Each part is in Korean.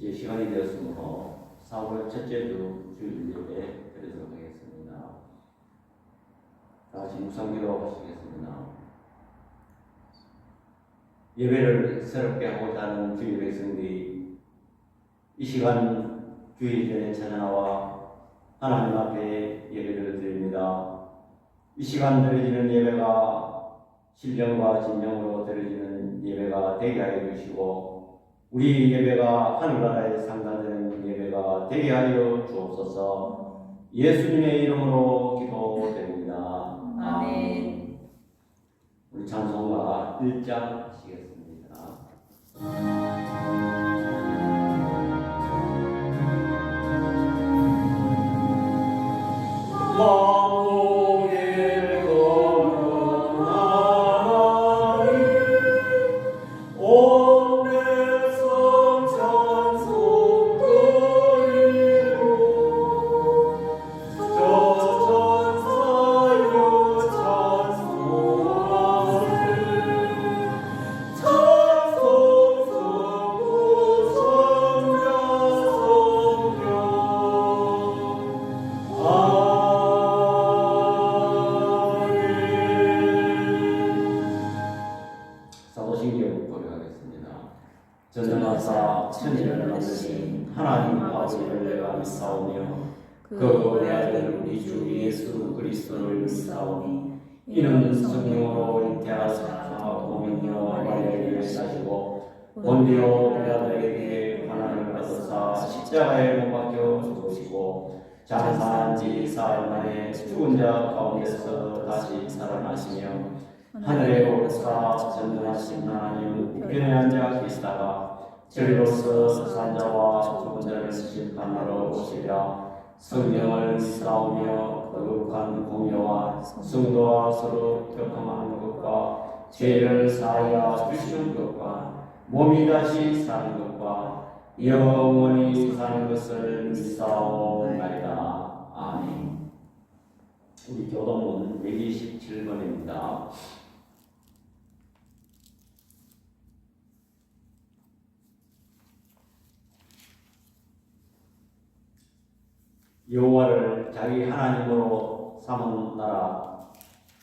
이제 시간이 되었으므로 4월 첫째 주 주일 예배 드리도록 하겠습니다. 다 같이 묵상기도 하시겠습니다. 예배를 새롭게 하고자 하는 주의 백성들이 이 시간 주일 전에 찾아나와 하나님 앞에 예배를 드립니다. 이 시간 드려지는 예배가 신령과 진정으로 드려지는 예배가 되게 하여 주시고 우리 예배가 하늘나라에 상달되는 예배가 되게 하여 주옵소서. 예수님의 이름으로 기도드립니다. 아멘. 우리 찬송가 1장 하시겠습니다. 사도신경 고백하겠습니다. 전능하사 천지를 만드신 하나님 아버지를 내가 믿사오며 그 외아들 우리 주 예수 그리스도를 믿사오니 이는 성령으로 잉태하사 동명녀 마리아에게 사시고 본디오 빌라도에게 고난을 받으사 십자가에 못 박혀 죽으시고 장사한 지 사흘 만에 죽은 자 가운데서 다시 살아나시며 하늘에 오르사 전능하신 하나님 우편에 앉아 계시다가 저리로서 산자와 죽은 자를 심판하러 오시리라. 성령을 믿사오며 거룩한 공의와 성도와 서로 교통하는 것과 죄를 사하여 주시는 것과 몸이 다시 사는 것과 영원히 사는 것을 믿사오나이다. 아멘. 우리 교동문 127번입니다. 여호와를 자기 하나님으로 삼은 나라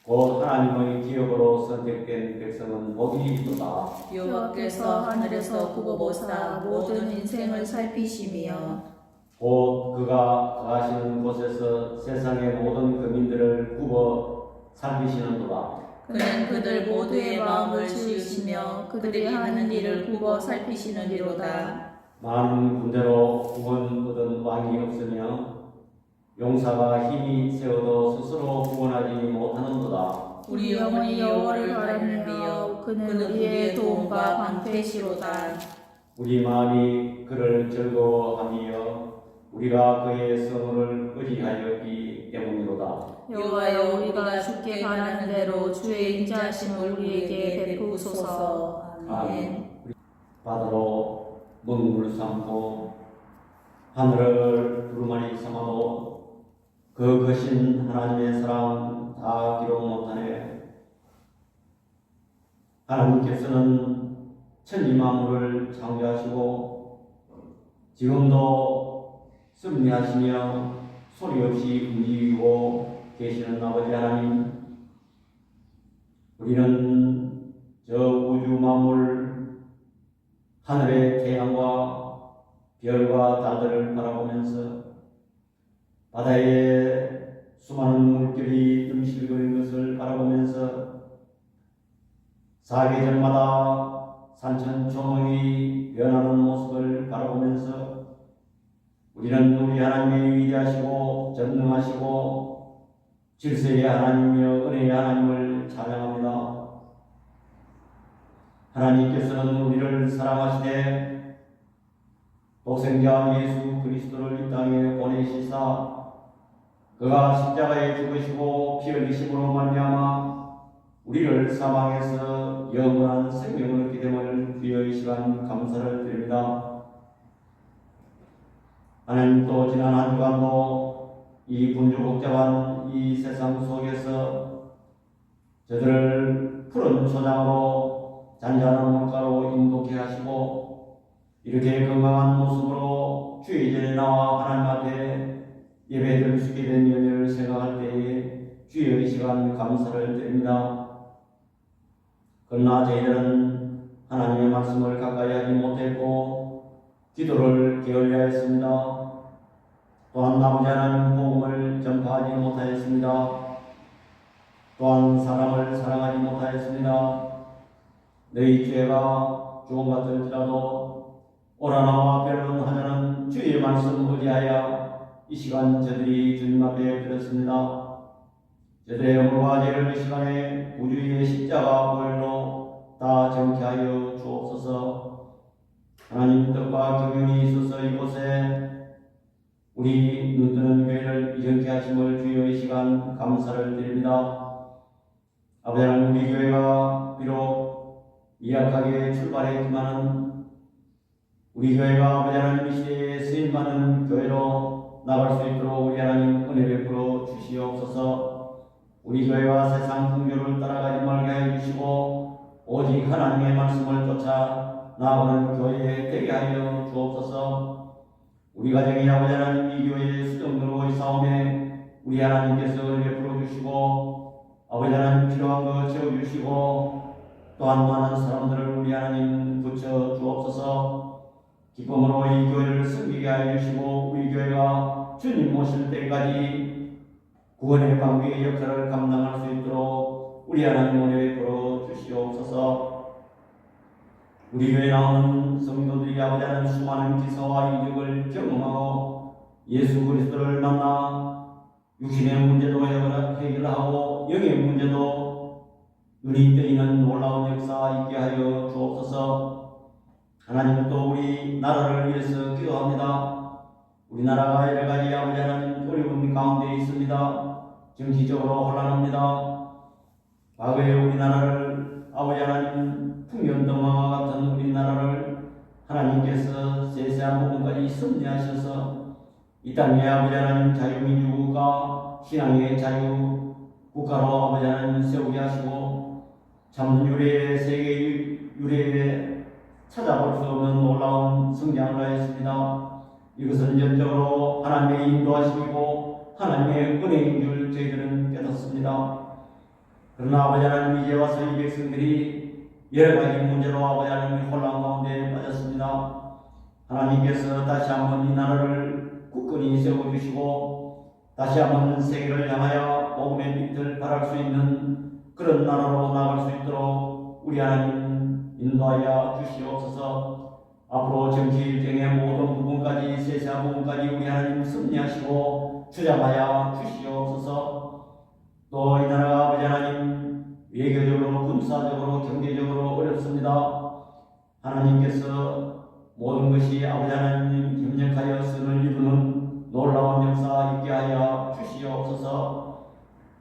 곧 하나님의 기업으로 선택된 백성은 복이 있도다. 여호와께서 하늘에서 굽어 보사 모든 인생을 살피시며 곧 그가 거하시는 곳에서 세상의 모든 거민들을 굽어 살피시는도다. 그는 그들 모두의 마음을 지으시며 그들이 하는 일을 굽어 살피시느니로다. 많은 군대로 구원 얻은 왕이 없으며 용사가 힘이 세워도 스스로 구원하지 못하는도다. 우리 영혼이 여호와를 바라며 그는 우리의 도움과 방패시로다. 우리 마음이 그를 즐거워하며 우리가 그의 성을 의지하였기 때문이로다. 여호와여 우리가 주께 바라는 대로 주의 인자하심을 우리에게 베푸소서. 아멘. 바다로 먹물 삼고 하늘을 두루마리 삼아도 그 거신 하나님의 사랑 다 기록 못하네. 하나님께서는 천지 만물을 창조하시고 지금도 섭리하시며 소리 없이 움직이고 계시는 아버지 하나님, 우리는 저 우주 만물 하늘의 태양과 별과 달들을 바라보면서 바다에 수많은 물결이 뜸실거리는 것을 바라보면서 사계절마다 산천초목이 변하는 모습을 바라보면서 우리는 우리 하나님의 위대하시고 전능하시고 질서의 하나님이여 은혜의 하나님을 찬양합니다. 하나님께서는 우리를 사랑하시되 독생자 예수 그리스도를 이 땅에 보내시사 그가 십자가에 죽으시고 피 흘리심으로 말미암아 우리를 사망해서 영원한 생명을 얻게 됨을 주여 이 시간 감사를 드립니다. 하나님 또 지난 한 주간도 이 분주복잡한 이 세상 속에서 저들을 푸른 초장으로 잔잔한 물가로 인도케 하시고 이렇게 건강한 모습으로 주일에 나와 하나님 앞에 예배드릴 수 있게 된 연회를 생각할 때에 주여 이 시간 감사를 드립니다. 그러나 저희들은 하나님의 말씀을 가까이 하지 못했고 기도를 게을리하였습니다. 또한 나머지 하나님 복음을 전파하지 못하였습니다. 또한 사람을 사랑하지 못하였습니다. 너희 죄가 좋은 것 같을지라도 오라 나와 변론하자는 주의 말씀 의지하여 이 시간 저들이 주님 앞에 드렸습니다. 저들의 영과 죄를 이 시간에 우주의 십자가 보혈로 다 정케하여 주옵소서. 하나님 뜻과 경륜이 있어서 이곳에 우리 눈뜨는 교회를 이정케 하심을 주여 이 시간 감사를 드립니다. 아버지 하나님, 우리 교회가 비록 미약하게 출발했지만 우리 교회가 아버지 하나님 이 시대에 쓰임받는 교회로 나갈 수 있도록 우리 하나님 은혜 베풀어 주시옵소서. 우리 교회가 세상 풍조를 따라가지 말게 해 주시고 오직 하나님의 말씀을 쫓아 나아가는 교회에 되게 하여 주옵소서. 우리 가정이 아버지 하나님 이 교회에 수정들고 있사오매 우리 하나님께서 은혜 베풀어 주시고 아버지 하나님 필요한 것 채워주시고 또한 많은 사람들을 우리 하나님 붙여 주옵소서. 기쁨으로 이 교회를 섬기게 하여 주시고 우리 교회가 주님 오실 때까지 구원의 방비의 역할을 감당할 수 있도록 우리 하나님 은혜 베풀어 주시옵소서. 우리 교회에 나오는 성도들이 아버지 하나님 수많은 기사와 이적을 경험하고 예수 그리스도를 만나 육신의 문제도 해결하고 영의 문제도 눈이 뜨이는 놀라운 역사 있게 하여 주옵소서. 하나님 또 우리 나라를 위해서 기도합니다. 우리나라가 여러 가지 아버지 하나님 어려운 가운데 있습니다. 정치적으로 혼란합니다. 과거에 우리나라를 아버지 하나님 풍년등화와 같은 우리나라를 하나님께서 세세한 부분까지 섭리하셔서 이 땅에 아버지 하나님 자유민주국가 신앙의 자유 국가로 아버지 하나님 세우게 하시고 참 유래의 세계 유래에 찾아볼 수 없는 놀라운 성장을 하였습니다. 이것은 전적으로 하나님의 인도하심이고 하나님의 은혜인 줄 저희들은 깨닫습니다. 그러나 아버지 하나님 이제 와서 이 백성들이 여러 가지 문제로 아버지 하나님의 혼란 가운데 빠졌습니다. 하나님께서 다시 한번 이 나라를 굳건히 세워주시고 다시 한번 세계를 향하여 복음의 빛을 발할 수 있는 그런 나라로 나아갈 수 있도록 우리 하나님 인도하여 주시옵소서. 앞으로 정치 일정의 모든 부분까지 세세한 부분까지 우리 하나님 섭리하시고 주장하여 주시옵소서. 또 이 나라가 아버지 하나님 외교적으로 군사적으로 경제적으로 어렵습니다. 하나님께서 모든 것이 아버지 하나님 협력하여 선을 이루는 놀라운 역사 있게 하여 주시옵소서.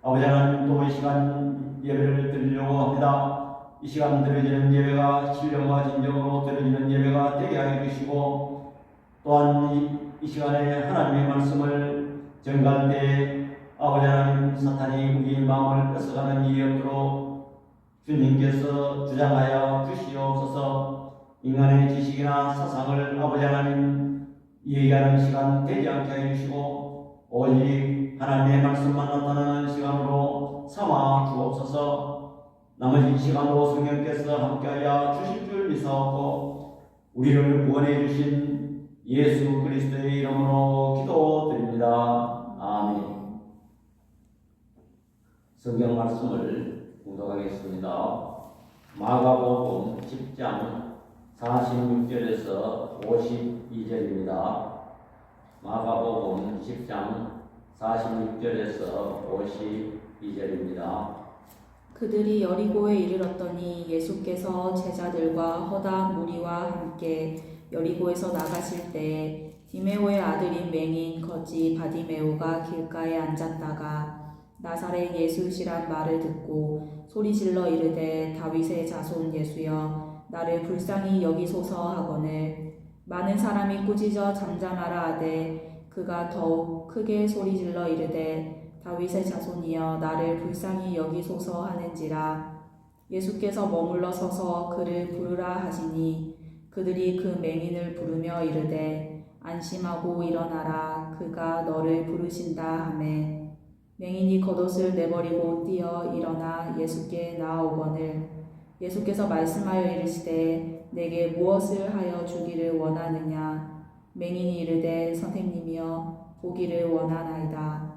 아버지 하나님 또 이 시간 예배를 드리려고 합니다. 이 시간 드려지는 예배가 신령과 진정으로 드려지는 예배가 되게 하여 주시고 또한 이 시간에 하나님의 말씀을 전갈 때 아버지 하나님 사탄이 우리 마음을 뺏어가는 일이 없도록 주님께서 주장하여 주시옵소서. 인간의 지식이나 사상을 아버지 하나님 얘기하는 시간 되지 않게 하여 주시고 오직 하나님의 말씀만 나타나는 시간으로 삼아 주옵소서. 나머지 시간도 성령께서 함께하여 주실 줄 믿사옵고 우리를 구원해 주신 예수 그리스도의 이름으로 기도드립니다. 아멘. 성경 말씀을 공독하겠습니다. 마가복음 10장 46절에서 52절입니다. 마가복음 10장 46절에서 52절입니다. 그들이 여리고에 이르렀더니 예수께서 제자들과 허다 무리와 함께 여리고에서 나가실 때에 디메오의 아들인 맹인 거지 바디메오가 길가에 앉았다가 나사렛 예수시란 말을 듣고 소리질러 이르되 다윗의 자손 예수여 나를 불쌍히 여기소서 하거늘 많은 사람이 꾸짖어 잠잠하라 하되 그가 더욱 크게 소리질러 이르되 다윗의 자손이여 나를 불쌍히 여기소서 하는지라. 예수께서 머물러 서서 그를 부르라 하시니 그들이 그 맹인을 부르며 이르되 안심하고 일어나라. 그가 너를 부르신다 하매 맹인이 겉옷을 내버리고 뛰어 일어나 예수께 나아오거늘 예수께서 말씀하여 이르시되 내게 무엇을 하여 주기를 원하느냐. 맹인이 이르되 선생님이여 보기를 원하나이다.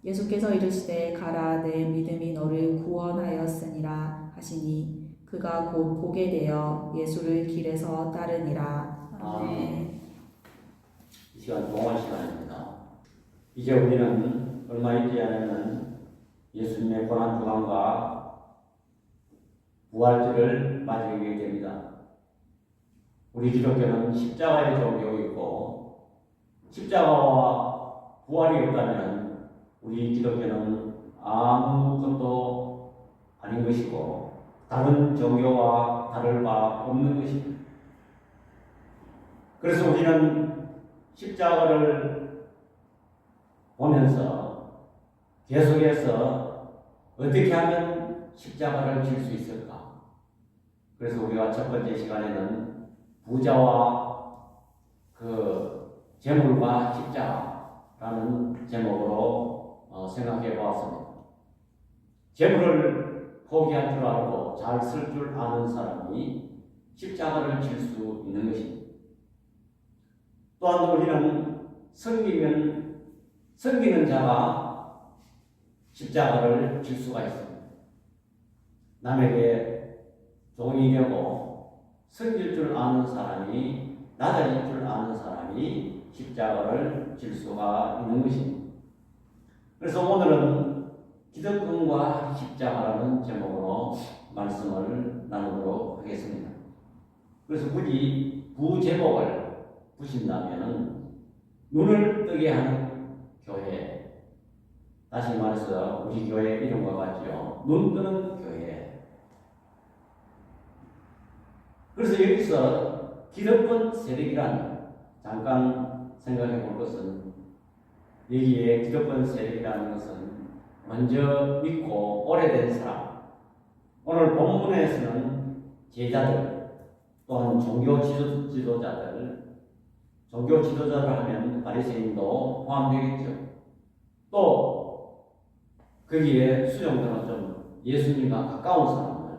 예수께서 이르시되 가라 내 믿음이 너를 구원하였으니라 하시니 그가 곧 보게 되어 예수를 길에서 따르니라. 아멘. 이 시간 동안 시간입니다. 이제 우리는 얼마 있지 않으면 예수님의 고난주간과 부활절을 맞이하게 됩니다. 우리 기독교는 십자가의 종교가 있고 십자가와 부활이 없다면 우리 기독교는 아무것도 아닌 것이고 다른 종교와 다를 바 없는 것입니다. 그래서 우리는 십자가를 보면서 계속해서 어떻게 하면 십자가를 질 수 있을까? 그래서 우리가 첫 번째 시간에는 부자와 그 재물과 십자가라는 제목으로 생각해 보았습니다. 재물을 포기할 줄 알고 잘 쓸 줄 아는 사람이 십자가를 질 수 있는 것입니다. 또한 우리는 섬기는 자가 십자가를 질 수가 있습니다. 남에게 종이 되고 섬길 줄 아는 사람이 낮아질 줄 아는 사람이 십자가를 질 수가 있는 것입니다. 그래서 오늘은 기득권과 십자가라는 제목으로 말씀을 나누도록 하겠습니다. 그래서 굳이 부제목을 보신다면 눈을 뜨게 하는 교회, 다시 말해서 우리 교회 이름과 같죠. 눈 뜨는 교회. 그래서 여기서 기득권 세력이란 잠깐 생각해 볼 것은 여기에 기득권 세력이라는 것은 먼저 믿고 오래된 사람, 오늘 본문에서는 제자들 또한 종교 지도자들, 종교 지도자를 하면 바리새인도 포함되겠죠. 또 거기에 수용되는 좀 예수님과 가까운 사람들,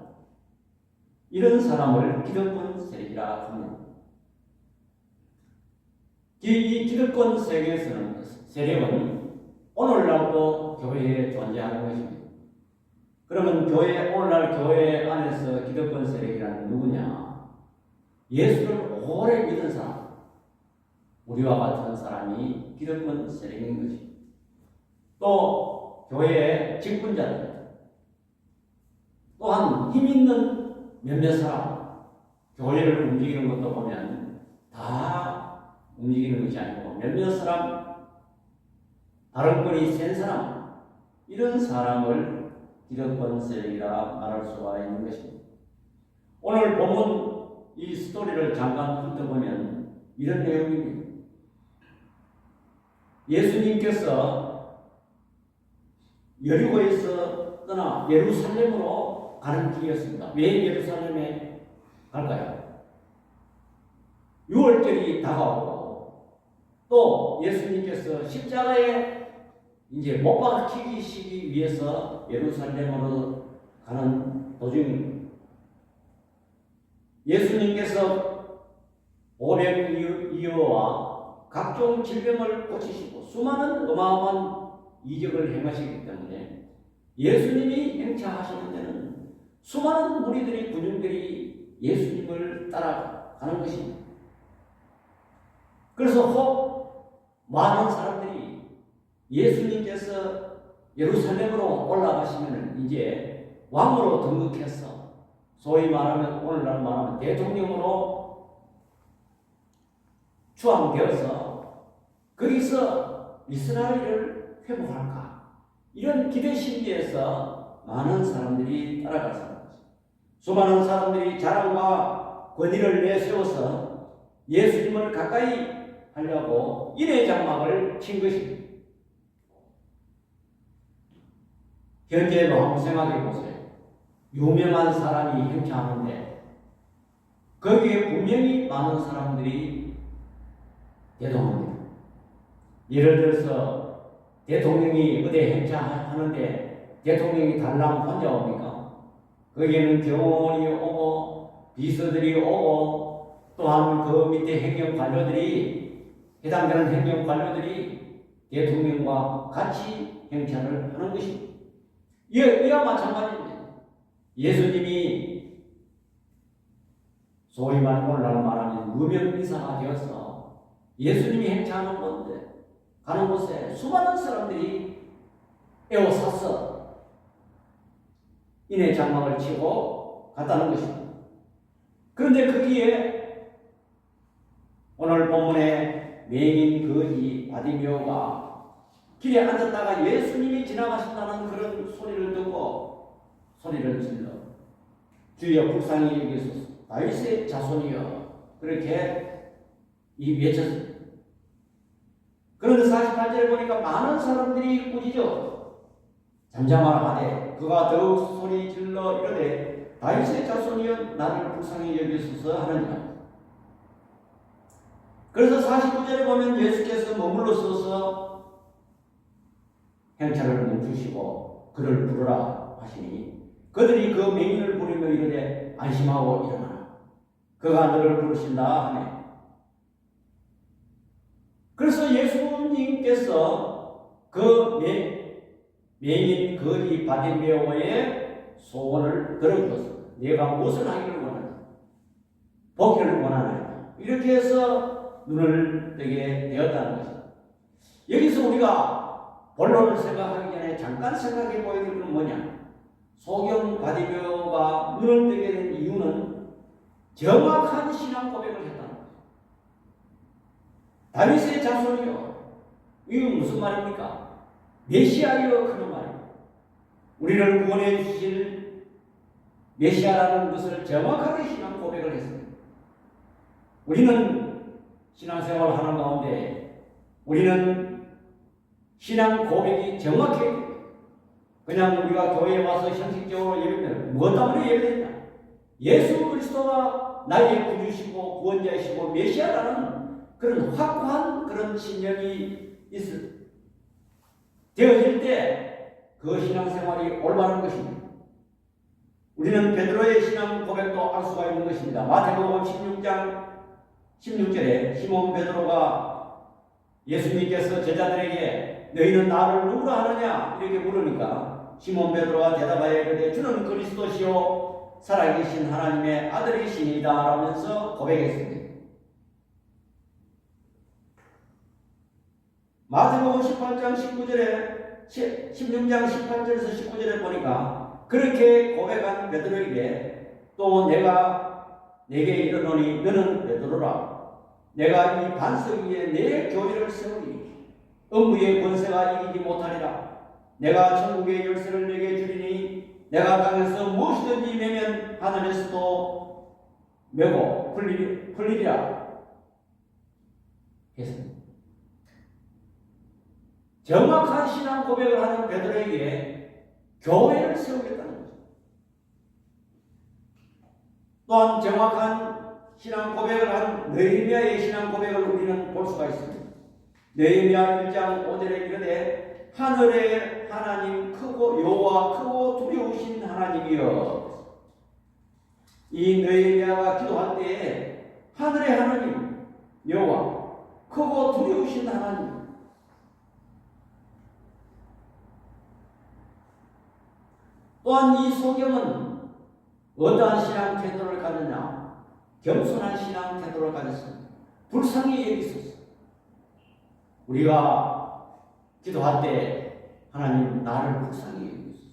이런 사람을 기득권 세력이라 합니다. 이 기득권 세력은 오늘날도 교회에 존재하는 것입니다. 그러면 오늘날 교회 안에서 기득권 세력이란 누구냐? 예수를 오래 믿은 사람, 우리와 같은 사람이 기득권 세력인 것입니다. 또 교회의 직분자들, 또한 힘 있는 몇몇 사람, 교회를 움직이는 것도 보면 다 움직이는 것이 아니고 몇몇 사람, 발언권이 센 사람, 이런 사람을 기득권 세력이라 말할 수가 있는 것입니다. 오늘 본문 이 스토리를 잠깐 훑어보면 이런 내용입니다. 예수님께서 여리고에서 떠나 예루살렘으로 가는 길이었습니다. 왜 예루살렘에 갈까요? 6월절이 다가오고 또 예수님께서 십자가에 이제 못 박히시기 위해서 예루살렘으로 가는 도중입니다. 예수님께서 오병이어와 각종 질병을 고치시고 수많은 어마어마한 이적을 행하시기 때문에 예수님이 행차하시는 데는 수많은 무리들이 군인들이 예수님을 따라가는 것입니다. 그래서 혹 많은 사람들이 예수님께서 예루살렘으로 올라가시면 이제 왕으로 등극해서 소위 말하면 오늘날 말하면 대통령으로 추앙되어서 거기서 이스라엘을 회복할까, 이런 기대 심리에서 많은 사람들이 따라갔습니다. 수많은 사람들이 자랑과 권위를 내세워서 예수님을 가까이 하려고 인의 장막을 친 것입니다. 현재도 한번 생각해 보세요. 유명한 사람이 행차하는데 거기에 분명히 많은 사람들이 대동합니다. 예를 들어서 대통령이 어디 행차하는데 대통령이 달랑 혼자 옵니까? 거기에는 경호원이 오고 비서들이 오고 또한 그 밑에 행정관료들이 해당되는 행정관료들이 대통령과 같이 행차를 하는 것입니다. 이와 마찬가지입니다. 예수님이 소위 오늘날 말하면 무명인사가 되어서 예수님이 행차하는 건데 가는 곳에 수많은 사람들이 에워싸서 인해 장막을 치고 갔다는 것입니다. 그런데 거기에 오늘 본문에 맹인 거지 바디메오가 길에 앉았다가 예수님이 지나가신다는 그런 소리를 듣고 소리를 질러 주여 불쌍히 여기소서 다윗의 자손이여 그렇게 외쳤습니다. 그런데 48절에 보니까 많은 사람들이 꾸짖어 잠잠하라 하되 그가 더욱 소리 질러 이르되 다윗의 자손이여 나를 불쌍히 여기소서 하느니라. 그래서 49절에 보면 예수께서 머물러 서서 행차를 멈추시고 그를 부르라 하시니 그들이 그 맹인을 부르며 이르되 안심하고 일어나라 그가 너를 부르신다 하네. 그래서 예수님께서 그 맹인 거지 바디메오의 소원을 들어주었습니다. 내가 무엇을 하기를 원하냐 보기를 원하느냐 이렇게 해서 눈을 뜨게 되었다는 것입니다. 여기서 우리가 본론을 생각하기 전에 잠깐 생각해 보야 될 건 뭐냐? 소경 바디메오가 눈을 뜨게 된 이유는 정확한 신앙 고백을 했다는 거예요. 다윗의 자손이요. 이건 무슨 말입니까? 메시아여 그런 말입니다. 우리를 구원해 주실 메시아라는 것을 정확하게 신앙 고백을 했습니다. 우리는 신앙생활을 하는 가운데 우리는 신앙 고백이 정확해 그냥 우리가 교회에 와서 형식적으로 예배드리면 무엇 때문에 예배드리냐? 예수 그리스도가 나의 구주시고 구원자이시고 메시아라는 그런 확고한 그런 신념이 되어질 때 그 신앙생활이 올바른 것입니다. 우리는 베드로의 신앙 고백도 알 수가 있는 것입니다. 마태복음 16장 16절에 시몬 베드로가 예수님께서 제자들에게 너희는 나를 누구라 하느냐 이렇게 물으니까 시몬 베드로가 대답하여 이르되 주는 그리스도시요 살아계신 하나님의 아들이시니이다 라면서 고백했습니다. 마태복음 18장 19절에 16장 18절에서 19절에 보니까 그렇게 고백한 베드로에게 또 내가 내게 이르노니 너는 베드로라 내가 이 반석 위에 내 교회를 세우리니 음부의 권세가 이기지 못하리라 내가 천국의 열쇠를 내게 주리니 내가 땅에서 무엇이든지 매면 하늘에서도 메고 풀리리라 했습니다. 정확한 신앙 고백을 하는 베드로에게 교회를 세우겠다는 거죠. 또한 정확한 신앙 고백을 한 느헤미야의 신앙 고백을 우리는 볼 수가 있습니다. 느헤미야 1장 5절에 이르되 하늘의 하나님 크고 여호와 크고 두려우신 하나님이여. 이 느헤미야가 기도할 때에 하늘의 하나님 여호와 크고 두려우신 하나님 또한 이 소경은 어떠한 신앙 태도를 가졌냐? 겸손한 신앙 태도를 가졌습니다. 불쌍히 여기소서. 우리가 기도할 때 하나님 나를 불쌍히 여기소서.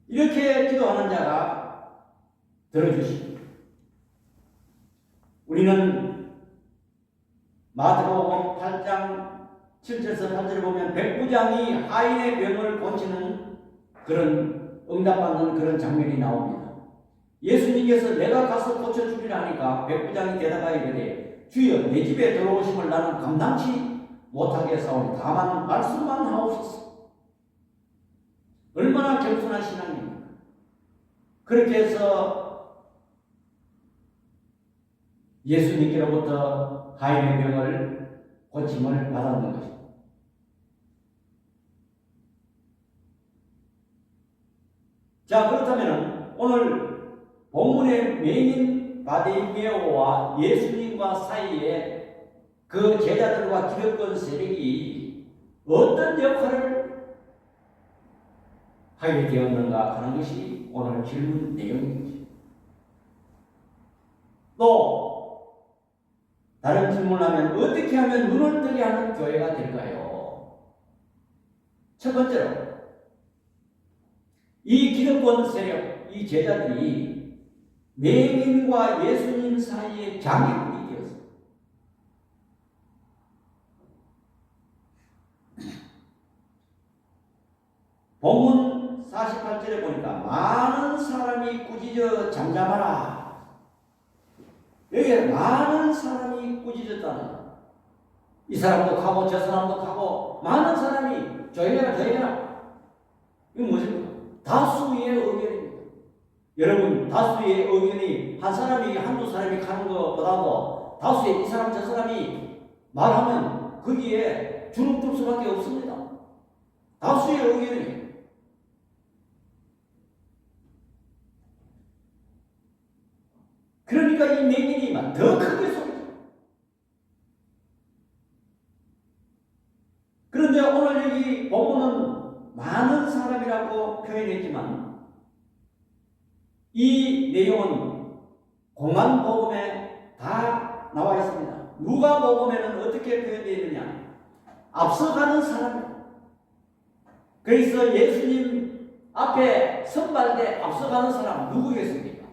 이렇게 기도하는 자가 들어주십니다. 우리는 마태복음 8장 7절에서 8절을 보면 백부장이 하인의 병을 고치는 그런 응답받는 그런 장면이 나옵니다. 예수님께서 내가 가서 고쳐주리라 하니까 백부장이 대답하여 이르되 주여 내 집에 들어오심을 나는 감당치 못하게 사오니 다만 말씀만 하옵소서. 얼마나 겸손한 신앙입니까? 그렇게 해서 예수님께로부터 가인의 병을 고침을 받았는 것입니다. 자, 그렇다면 오늘 본문의 맹인 바디메오와 예수님과 사이에 그 제자들과 기득권 세력이 어떤 역할을 하게 되었는가 하는 것이 오늘 질문 내용입니다. 또 다른 질문을 하면 어떻게 하면 눈을 뜨게 하는 교회가 될까요? 첫 번째로 이 기득권 세력, 이 제자들이 맹인과 예수님 사이에 장애물이 되었습니다. 본문 48절에 보니까 많은 사람이 꾸짖어 잠잠하라. 여기에 많은 사람이 꾸짖었다는 거예요. 이 사람도 가고 저 사람도 가고 많은 사람이 조용해라 조용해라. 이건 무엇입니까? 다수의 의견입니다. 여러분, 다수의 의견이 한 사람이 한두 사람이 가는 것보다도 다수의 이 사람 저 사람이 말하면 거기에 주눅들 수밖에 없습니다. 다수의 의견이. 그러니까 이 맹인이 더 크게 소리죠. 그런데 오늘 여기 본문은 많은 사람이라고 표현했지만 이 내용은 공안복음에 다 나와 있습니다. 누가복음에는 어떻게 표현되어 있느냐? 앞서가는 사람입니다. 그래서 예수님 앞에 선발대 앞서가는 사람 누구겠습니까?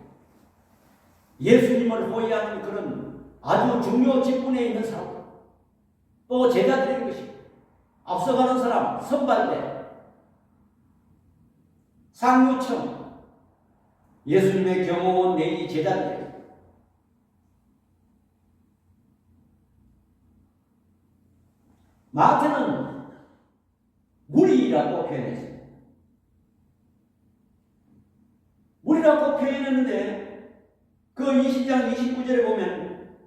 예수님을 호위하는 그런 아주 중요 직분에 있는 사람, 또 제자들인 것입니다. 앞서가는 사람, 선발대, 상류층, 예수님의 경호원 내지 제자들. 마태는 무리라고 표현했습니다. 무리라고 표현했는데 그 20장 29절에 보면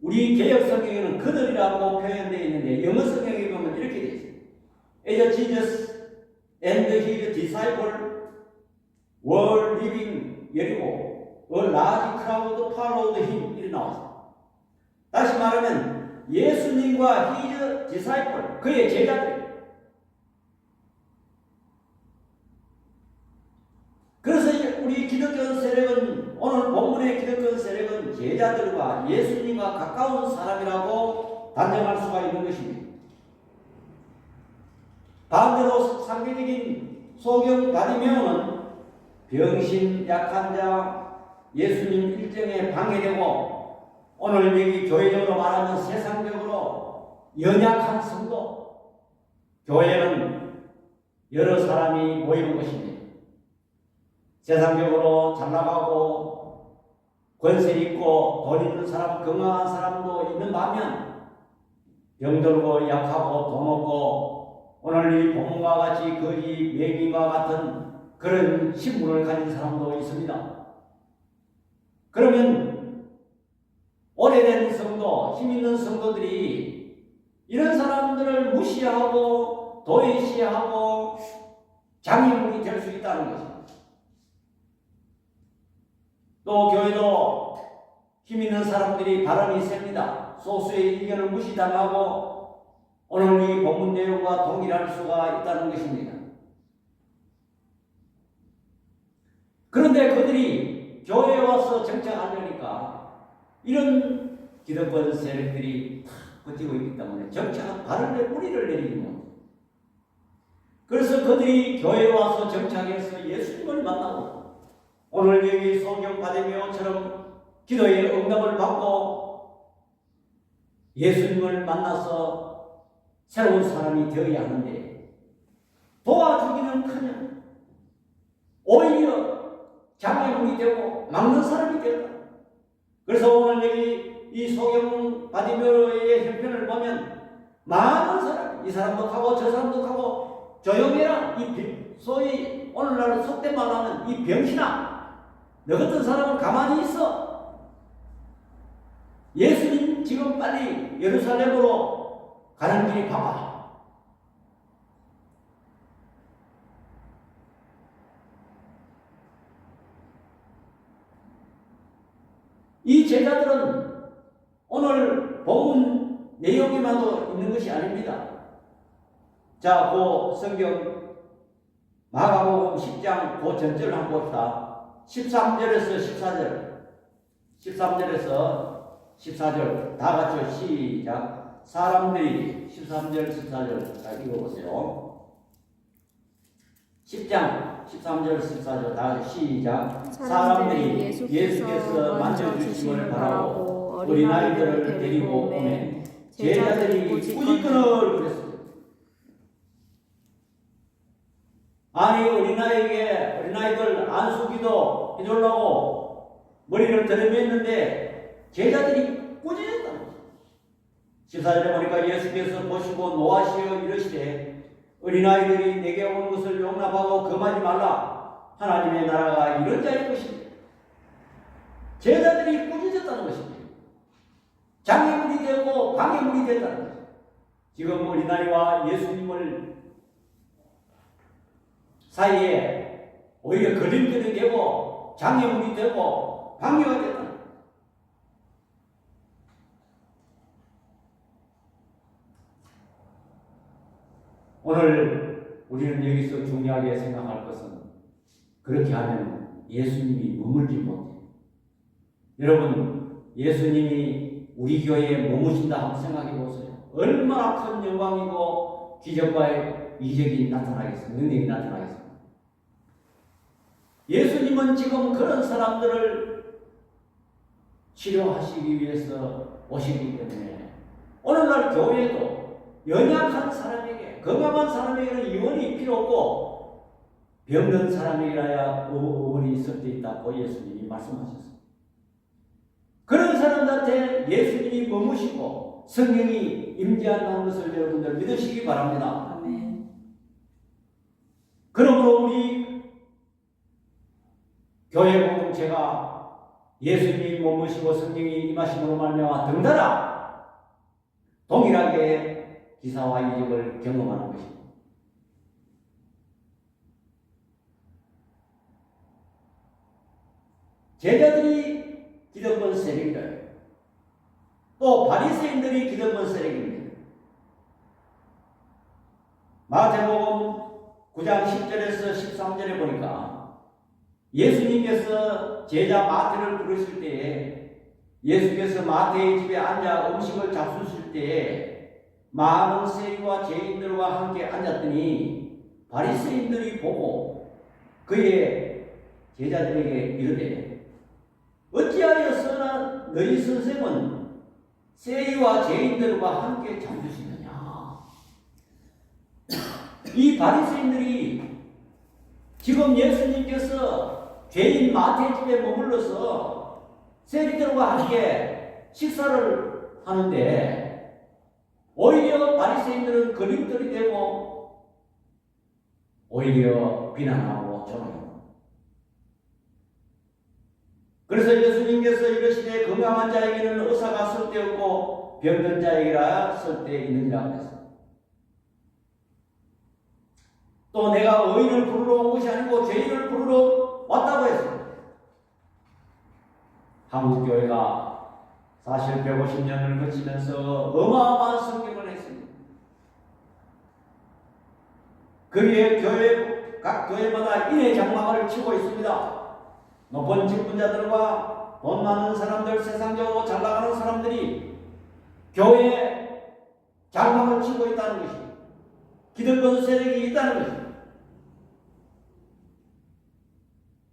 우리 개역 성경에는 그들이라고 표현되어 있는데 영어 성경에 보면 이렇게 되어 있습니다. As Jesus and his disciples were leaving Jericho, a large crowd followed him. 이렇게 나왔습니다. 다시 말하면 예수님과 his disciples, 그의 제자들. 그래서 우리 기독교 세력은, 오늘 본문의 기독교 세력은 제자들과 예수님과 가까운 사람이라고 단정할 수가 있는 것입니다. 반대로 상대적인 소경 바디메오는 병신, 약한 자, 예수님 일정에 방해되고 오늘 여기 교회적으로 말하면 세상적으로 연약한 성도, 교회는 여러 사람이 모이는 것입니다. 세상적으로 잘나가고 권세 있고 돈 있는 사람, 건강한 사람도 있는 반면 병들고 약하고 돈 없고 오늘 이 본문과 같이 거지 매기와 같은 그런 신분을 가진 사람도 있습니다. 그러면 오래된 성도, 힘 있는 성도들이 이런 사람들을 무시하고 도외시하고 장애물이 될 수 있다는 것입니다. 또 교회도 힘 있는 사람들이 발언이 셉니다. 소수의 의견을 무시당하고 오늘 이 본문 내용과 동일할 수가 있다는 것입니다. 그런데 그들이 교회에 와서 정착하려니까 이런 기득권 세력들이 다 버티고 있기 때문에 정착한 발언의 뿌리를 내리지 못해요. 그래서 그들이 교회에 와서 정착해서 예수님을 만나고 오늘 여기 소경 바디메오처럼 기도의 응답을 받고 예수님을 만나서 새로운 사람이 되어야 하는데 도와주기는커녕 오히려 장애물이 되고 막는 사람이 되었다. 그래서 오늘 여기 이 소경 바디메오의 형편을 보면 많은 사람, 이 사람도 가고 저 사람도 가고 조용해라. 이 소위 오늘날 속된 말로 하는 이 병신아, 너 같은 사람은 가만히 있어. 예수님 우리는 지금 빨리 예루살렘으로 가는 길이 바빠. 이 제자들은 오늘 본문 내용에만도 있는 것이 아닙니다. 자, 그 성경 마가복음 10장 그 전절을 한번 봅시다. 13절에서 14절. 13절에서 14절 다 같이 시작. 사람들이 13절 14절 잘 읽어보세요. 10장 13절 14절 다 같이 시작. 사람들이 예수께서 만져주심을 바라고 어린아이들을 데리고 오매 제자들이 꾸짖거늘 그랬습니다. 아니 어린아이들 안수기도 해주려고 머리를 들이맸는데 제자들이 꾸짖었다는 거죠. 14절에 보니까 예수께서 보시고 노하시어 이르시되 어린아이들이 내게 오는 것을 용납하고 금하지 말라. 하나님의 나라가 이런 자일 것입니다. 제자들이 꾸짖었다는 것입니다. 장애물이 되고 방해물이 됐다는 거죠. 지금 어린아이와 예수님을 사이에 오히려 걸림돌이 되고 장애물이 되고 방해가 됐다. 오늘 우리는 여기서 중요하게 생각할 것은 그렇게 하면 예수님이 머물지 못해요. 여러분, 예수님이 우리 교회에 머무신다 한번 생각해 보세요. 얼마나 큰 영광이고 기적과 이적이 나타나겠습니까? 능력이 나타나겠습니까? 예수님은 지금 그런 사람들을 치료하시기 위해서 오시기 때문에 오늘날 교회도 연약한 사람에게, 건강한 사람에게는 의원이 필요 없고 병든 사람에게라야 의원이 있을 때 있다고 예수님이 말씀하셨습니다. 그런 사람들한테 예수님이 머무시고 성령이 임재한다는 것을 여러분들 믿으시기 바랍니다. 아멘. 그러므로 우리 교회 공동체가 예수님이 머무시고 성령이 임하심으로 말미암아 덩달아 동일하게 기사와 이적을 경험하는 것입니다. 제자들이 기득권 세력이다. 또 바리새인들이 기득권 세력입니다. 마태복음 9장 10절에서 13절에 보니까 예수님께서 제자 마태를 부르실 때에 예수께서 마태의 집에 앉아 음식을 잡수실 때에 많은 세리와 죄인들과 함께 앉았더니 바리새인들이 보고 그의 제자들에게 이르되 어찌하여서나 너희 선생은 세리와 죄인들과 함께 잠드시느냐. 이 바리새인들이 지금 예수님께서 죄인 마태 집에 머물러서 세리들과 함께 식사를 하는데 오히려 바리새인들은 걸림돌이 되고 오히려 비난하고 조롱합니다. 그래서 예수님께서 이르시되 건강한 자에게는 의사가 쓸데없고 병든 자에게라 쓸데있느니라 하셨습니다. 또 내가 의인을 부르러 온 것이 아니고 죄인을 부르러 왔다고 했습니다. 한국교회가 사실 150년을 거치면서 어마어마한 성경을 했습니다. 그리에 각 교회마다 인의 장막을 치고 있습니다. 높은 직분자들과 돈 많은 사람들, 세상적으로 잘 나가는 사람들이 교회에 장막을 치고 있다는 것입니다. 기득권 세력이 있다는 것입니다.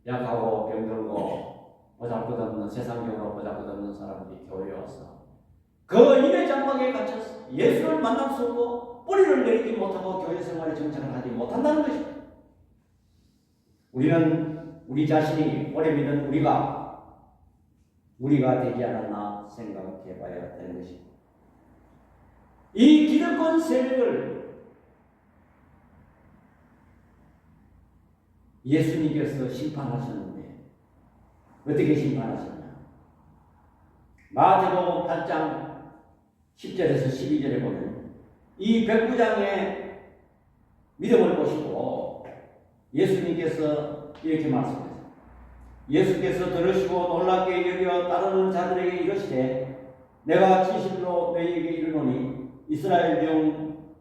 약하고 병들고 보잘것없는 세상적으로 보잘것없는 사람들이 교회에 와서 그 인의 장막에 갇혀서 예수를 만날 수 없고 뿌리를 내리지 못하고 교회 생활의 정착을 하지 못한다는 것입니다. 우리는 우리 자신이 오래 믿은 우리가 되지 않았나 생각해 봐야 되는 것입니다. 이 기득권 세력을 예수님께서 심판하셨는데 어떻게 심판하셨냐? 마태복음 8장 10절에서 12절에 보면 이 백부장의 믿음을 보시고 예수님께서 이렇게 말씀하세요. 예수께서 들으시고 놀랍게 여겨 따르는 자들에게 이르시되 내가 진실로 너희에게 이르노니 이스라엘 중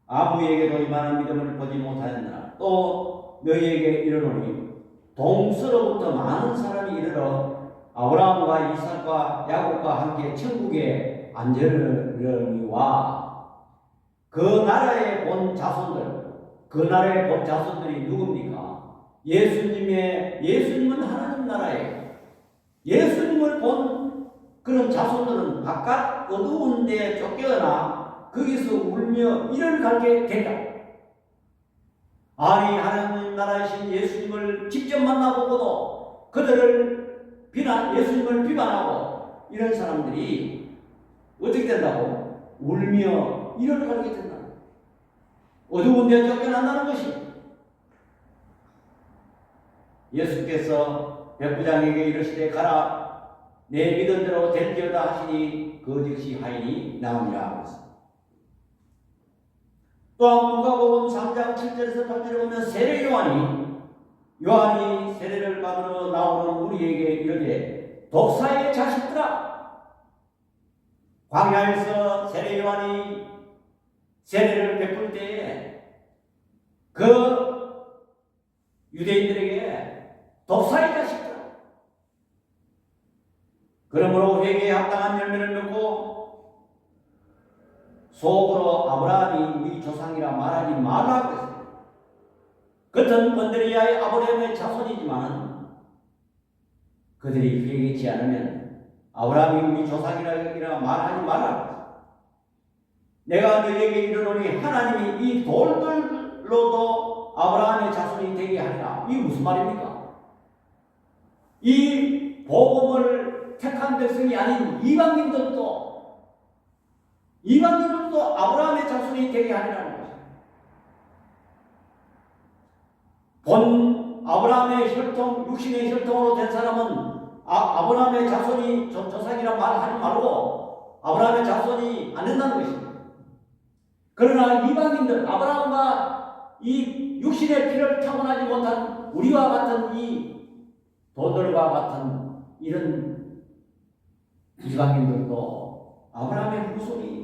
아무에게도 이만한 믿음을 보지 못하였느라 또 너희에게 이르노니 동서로부터 많은 사람이 이르러 아브라함과 이삭과 야곱과 함께 천국에 앉으려니와 그 나라에 본 자손들이 누굽니까? 예수님은 하나님 나라에 예수님을 본 그런 자손들은 바깥 어두운 데 쫓겨나 거기서 울며 이를 갈게 된다. 아니 하나님 나라이신 예수님을 직접 만나보고도 예수님을 비판하고 이런 사람들이 어떻게 된다고? 울며 이를 갈게 된다. 어두운 데 쫓겨난다는 것이 예수께서 백부장에게 이르시되 가라 내 믿음대로 될지어다 하시니 그 즉시 하인이 나오니라. 또한 누가복음 3장 7절에서 8절에 보면 세례 요한이 세례를 받으러 나오는 우리에게 이르되 독사의 자식들아, 광야에서 세례 요한이 세례를 베풀 때에 그 유대인들에게 독사의 자식들아, 그러므로 회개에 합당한 열매를 맺고 속으로 아브라함이 우리 조상이라 말하지 말라고 했어요. 겉은 번드리아의 아브라함의 자손이지만 그들이 회개치 않으면 아브라함이 우리 조상이라 말하지 말라고 했어요. 내가 너희에게 이르노니 하나님이 이 돌들로도 아브라함의 자손이 되게 하리라. 이게 무슨 말입니까? 이 복음을 택한 백성이 아닌 이방인들도 아브라함의 자손이 되게 하리라는 것입니다. 본 아브라함의 혈통, 육신의 혈통으로 된 사람은 아브라함의 자손이 조상이라 말하지 말고 아브라함의 자손이 안 된다는 것입니다. 그러나 이방인들, 아브라함과 이 육신의 피를 타고나지 못한 우리와 같은 이 도들과 같은 이런 이방인들도 아브라함의 후손이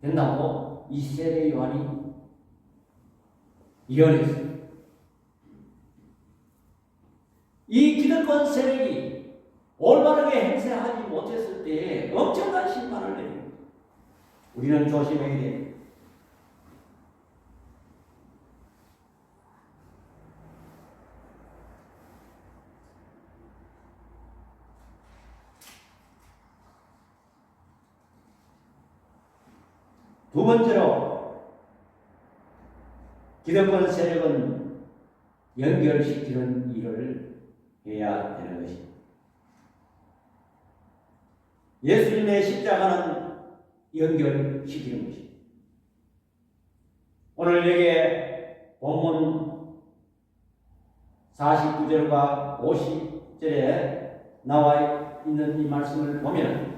된다고 이 세례 요한이 예언했어요. 이 기득권 세력이 올바르게 행세하지 못했을 때에 엄청난 심판을 내립니다. 우리는 조심해야 돼요. 두 번째로 기득권 세력은 연결시키는 일을 해야 되는 것입니다. 예수님의 십자가는 연결시키는 것입니다. 오늘 여기에 본문 49절과 50절에 나와 있는 이 말씀을 보면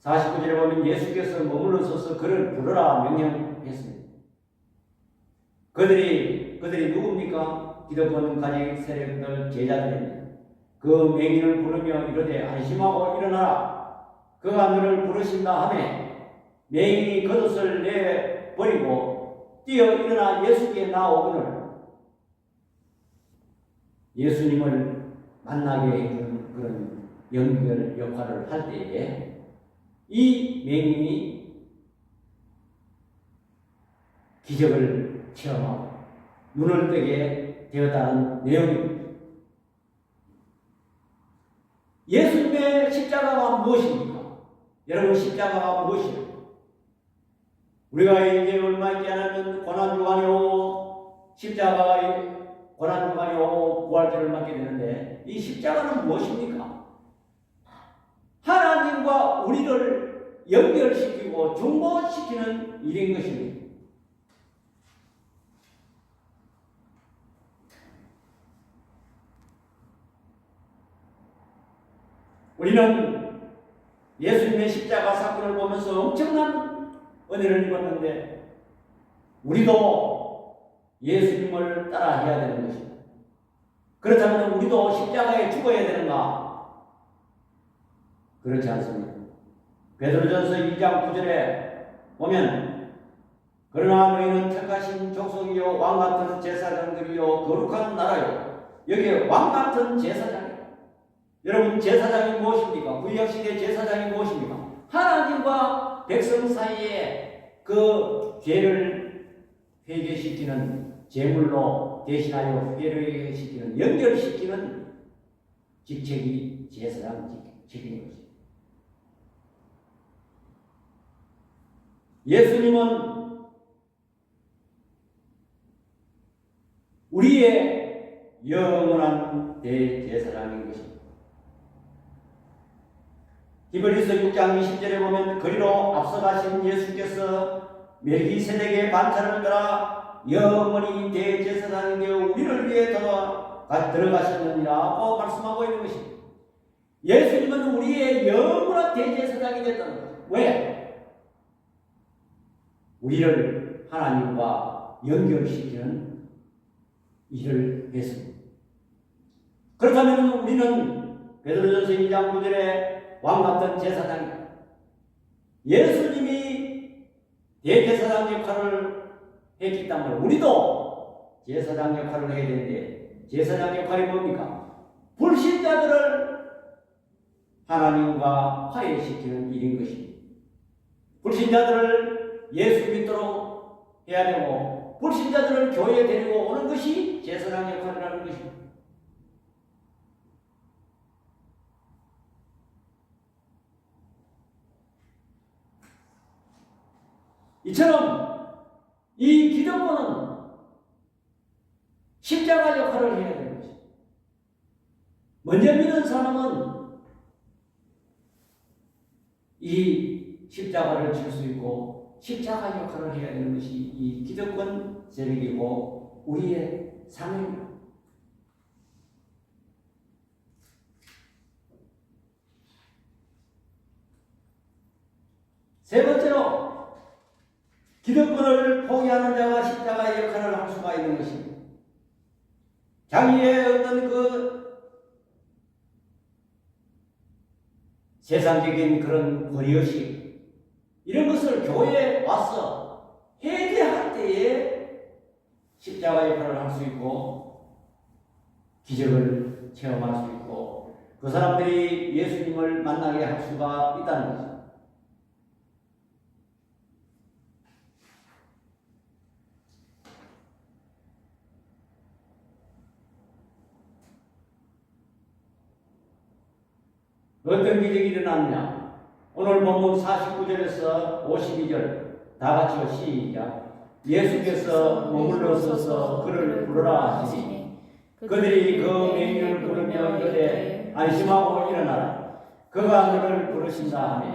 49절에 보면 예수께서 머물러 서서 그를 부르라 명령했습니다. 그들이 누굽니까? 기득권 가진 세력들 제자들입니다. 그 맹인을 부르며 이르되 안심하고 일어나라. 그가 너를 부르신다 하매 맹인이 겉옷을 내버리고 뛰어 일어나 예수께 나오거늘 예수님을 만나게 해주는 그런 연결 역할을 할 때에 이 맹인이 기적을 체험하고 눈을 뜨게 되었다는 내용입니다. 예수님의 십자가가 무엇입니까? 여러분, 십자가가 무엇입니까? 우리가 이제 얼마 있지 않으면 고난주간이 오고 십자가의 고난주간이 오고 부활절을 맞게 되는데 이 십자가는 무엇입니까? 하나님과 우리를 연결시키고 중보시키는 일인 것입니다. 우리는 예수님의 십자가 사건을 보면서 엄청난 은혜를 입었는데 우리도 예수님을 따라해야 되는 것입니다. 그렇다면 우리도 십자가에 죽어야 되는가? 그렇지 않습니다. 베드로전서 2장 9절에 보면 그러나 너희는 택하신 족속이요 왕같은 제사장들이요 거룩한 나라요. 여기에 왕같은 제사장이요. 여러분 제사장이 무엇입니까? 구약시대 제사장이 무엇입니까? 하나님과 백성 사이에 그 죄를 회개시키는 제물로 대신하여 회개시키는 연결시키는 직책이 제사장 직책인 것입니다. 예수님은 우리의 영원한 대제사장인 것입니다. 히브리서 6장 20절에 보면 그리로 앞서가신 예수께서 멜기세덱의 반차를 따라 영원히 대제사장이 되어 우리를 위해 들어가셨느니라고 말씀하고 있는 것입니다. 예수님은 우리의 영원한 대제사장이 됐다는 것입니다. 왜? 우리를 하나님과 연결시키는 일을 했습니다. 그렇다면 우리는 베드로전서 2장 9절에 왕같은 제사장이다. 예수님이 대제사장 역할을 했기 때문에 우리도 제사장 역할을 해야 되는데 제사장 역할이 뭡니까? 불신자들을 하나님과 화해시키는 일인 것입니다. 불신자들을 예수 믿도록 해야 되고 불신자들을 교회에 데리고 오는 것이 제사장 역할이라는 것입니다. 이처럼 이 기독교는 십자가 역할을 해야 되는 것입니다. 먼저 믿는 사람은 이 십자가를 질 수 있고 십자가 역할을 해야 되는 것이 이 기독권 세력이고 우리의 사명입니다. 세 번째로 기득권을 포기하는 자가 십자가의 역할을 할 수가 있는 것입니다. 자기의 어떤 세상적인 그런 권위의식 이런 것을 교회에 와서 회개할 때에 십자가 역할을 할 수 있고 기적을 체험할 수 있고 그 사람들이 예수님을 만나게 할 수가 있다는 것입니다. 어떤 기적이 일어났냐? 오늘 본문 49절에서 52절 다 같이요 시작. 예수께서 머물러 서서 그를 부르라 하시니 그들이 그 맹인을 부르며 이르되 안심하고 일어나라. 그가 너를 부르신다 하매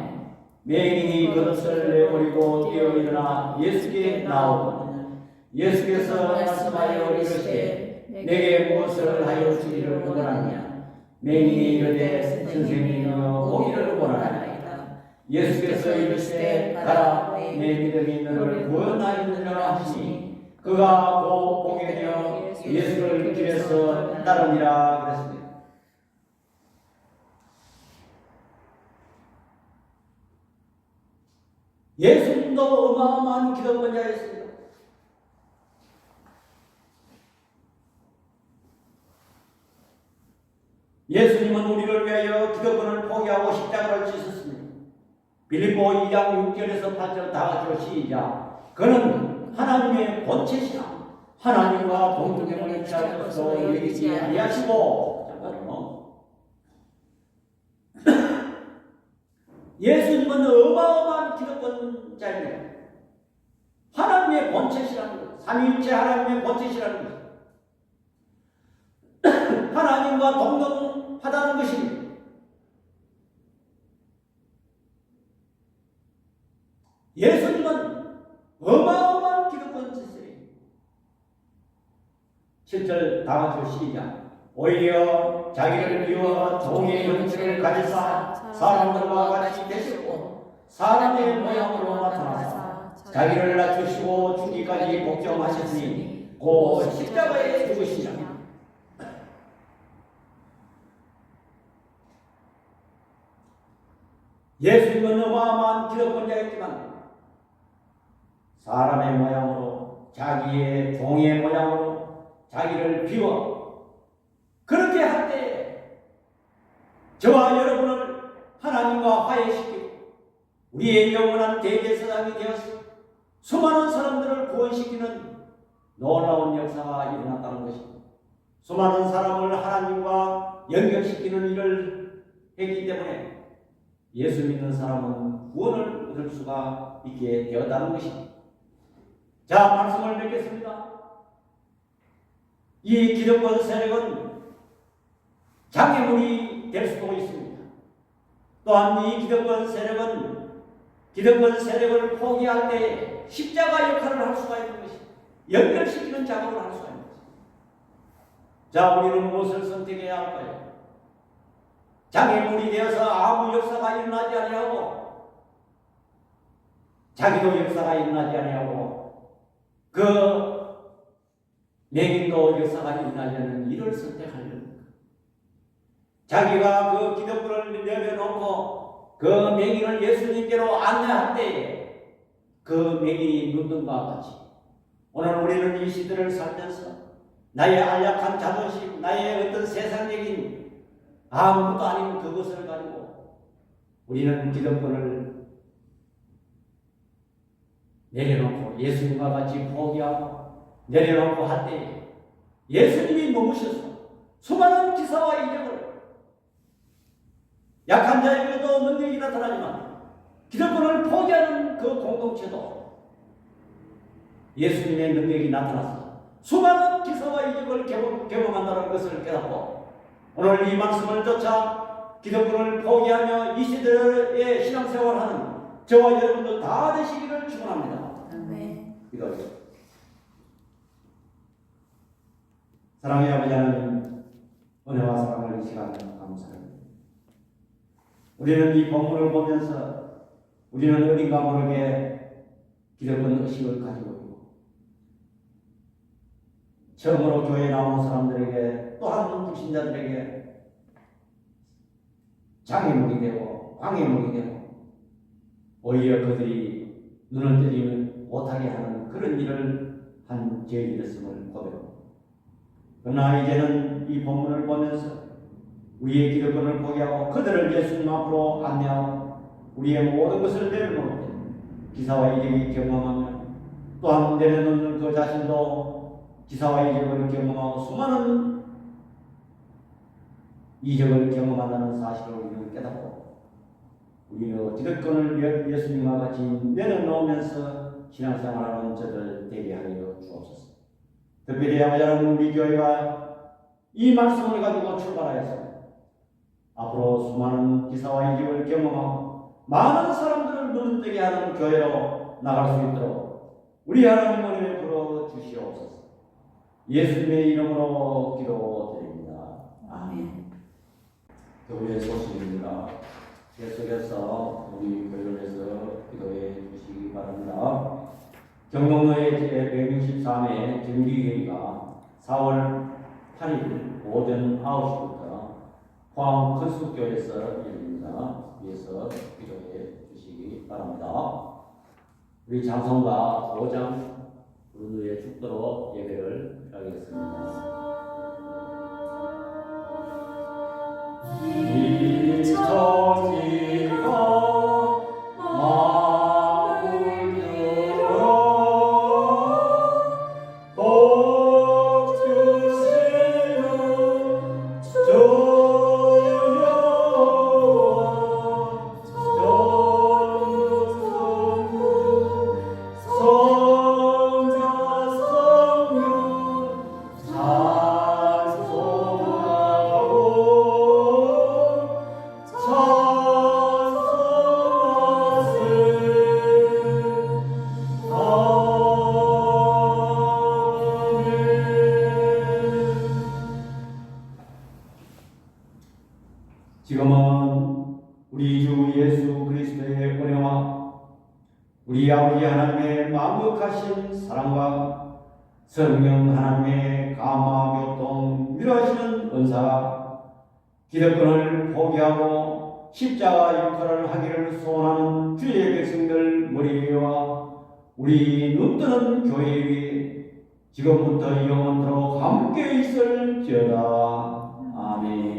맹인이 겉옷을 내버리고 뛰어 일어나 예수께 나오고 예수께서 말씀하여 이르시되 내게 무엇을 하여 주기를 원하느냐? 맹인이 이르되 선생님이여 보기를 원하나이다. 예수께서 이르시되 가라 내 믿음이 너를 구원하였느니라 하시니 그가 곧 보게 되어 예수를 길에서 따르니라 그랬습니다. 예수님도 어마어마한 기독권자였습니다. 예수님은 우리를 위하여 기득권을 포기하고 십자가를 지셨습니다. 빌립보 2장 6절에서 8절 다 같이 시작. 그는 하나님의 본체시라 하나님과 동등됨을 취할 것으로 여기지 아니하시고 예수님은 어마어마한 기득권자입니다. 하나님의 본체시라는 것, 삼위일체 하나님의 본체시라는 것, 하나님과 동등하다는 것입니다. 예수님은 어마어마한 기득권 지세입니다. 7절 다 같이 시작. 오히려 자기를 비워 종의 형체를 가지사 사람들과 같이 되셨고 사람의 모양으로 나타나사 자기를 낮추시고 죽기까지 복종하셨으니 곧 십자가에 죽으시니라. 예수님은 어마어마한 기득권자였지만 사람의 모양으로 자기의 종의 모양으로 자기를 비워 그렇게 할 때 저와 여러분을 하나님과 화해시키고 우리의 영원한 대제사장이 되어서 수많은 사람들을 구원시키는 놀라운 역사가 일어났다는 것입니다. 수많은 사람을 하나님과 연결시키는 일을 했기 때문에 예수 믿는 사람은 구원을 얻을 수가 있게 되었다는 것입니다. 자, 말씀을 맺겠습니다. 이 기득권 세력은 장애물이 될 수도 있습니다. 또한 이 기득권 세력을 포기할 때 십자가 역할을 할 수가 있는 것입니다. 연결시키는 작업을 할 수가 있는 것입니다. 자, 우리는 무엇을 선택해야 할까요? 장애물이 되어서 아무 역사가 일어나지 아니하고 자기도 역사가 일어나지 아니하고 그 맹인도 역사가 일어나지 않는 일을 선택하려는 자기가 그 기득권을 내려놓고 그 맹인을 예수님께로 안내할 때에 그 맹인이 눕는 것과 같이 오늘 우리는 이 시대를 살면서 나의 안락한 자존심, 나의 어떤 세상적인 아무것도 아닌 그것을 가지고 우리는 기득권을 내려놓고 예수님과 같이 포기하고 내려놓고 할 때에 예수님이 머무셔서 수많은 기사와 이적을 약한 자에게도 능력이 나타나지만 기득권을 포기하는 그 공동체도 예수님의 능력이 나타나서 수많은 기사와 이적을 경험한다는 것을 깨닫고 오늘 이 말씀을 쫓아 기득권을 포기하며 이 시대의 신앙생활하는 저와 여러분도 다 되시기를 축원합니다. 기도하겠습니다. 사랑의 아버지 하나님, 은혜와 사랑을 이 시간에 감사합니다. 우리는 이 본문을 보면서 우리는 어딘가 모르게 기득권 의식을 가지고 있고 처음으로 교회에 나오는 사람들에게 또한 불신자들에게 장애물이 되고 방해물이 되고 오히려 그들이 눈을 뜨지 못하게 하는 그런 일을 한 죄인이었음을 고백합니다. 그러나 이제는 이 본문을 보면서 우리의 기득권을 포기하고 그들을 예수님 앞으로 안내하고 우리의 모든 것을 내려놓을 때 기사와 이적이 경험하며 또한 내려놓는 그 자신도 기사와 이적을 경험하고 수많은 이적을 경험한다는 사실을 우리는 깨닫고 우리의 기득권을 예수님과 같이 내려놓으면서 신앙생활하는 저들 되게 하여 주옵소서. 특별히 아버지 하나님 우리 교회가 이 말씀을 가지고 출발하였습니다. 앞으로 수많은 기사와 이적을 경험하고 많은 사람들을 눈을 뜨게 하는 교회로 나갈 수 있도록 우리 하나님 은혜 베풀어 주시옵소서. 예수님의 이름으로 기도드립니다. 아멘. 교회 소식입니다. 계속해서 우리 교회를 위해서 기도해 주시기 바랍니다. 경동로의 제163회 정기회의가 4월 8일 오전 9시부터 포항 큰숲교회에서 열립니다. 위해서 기도해 주시기 바랍니다. 우리 장성과 5장 부르의 축도로 예배를 하겠습니다. 우리 아버지 하나님의 만극하신 사랑과 성령 하나님의 감화 교통 위로하시는 은사, 기득권을 포기하고 십자가 역할을 하기를 소원하는 주의 백성들 머리 위와 우리 눈뜨는 교회 위에 지금부터 영원토록 함께 있을지어다. 아멘.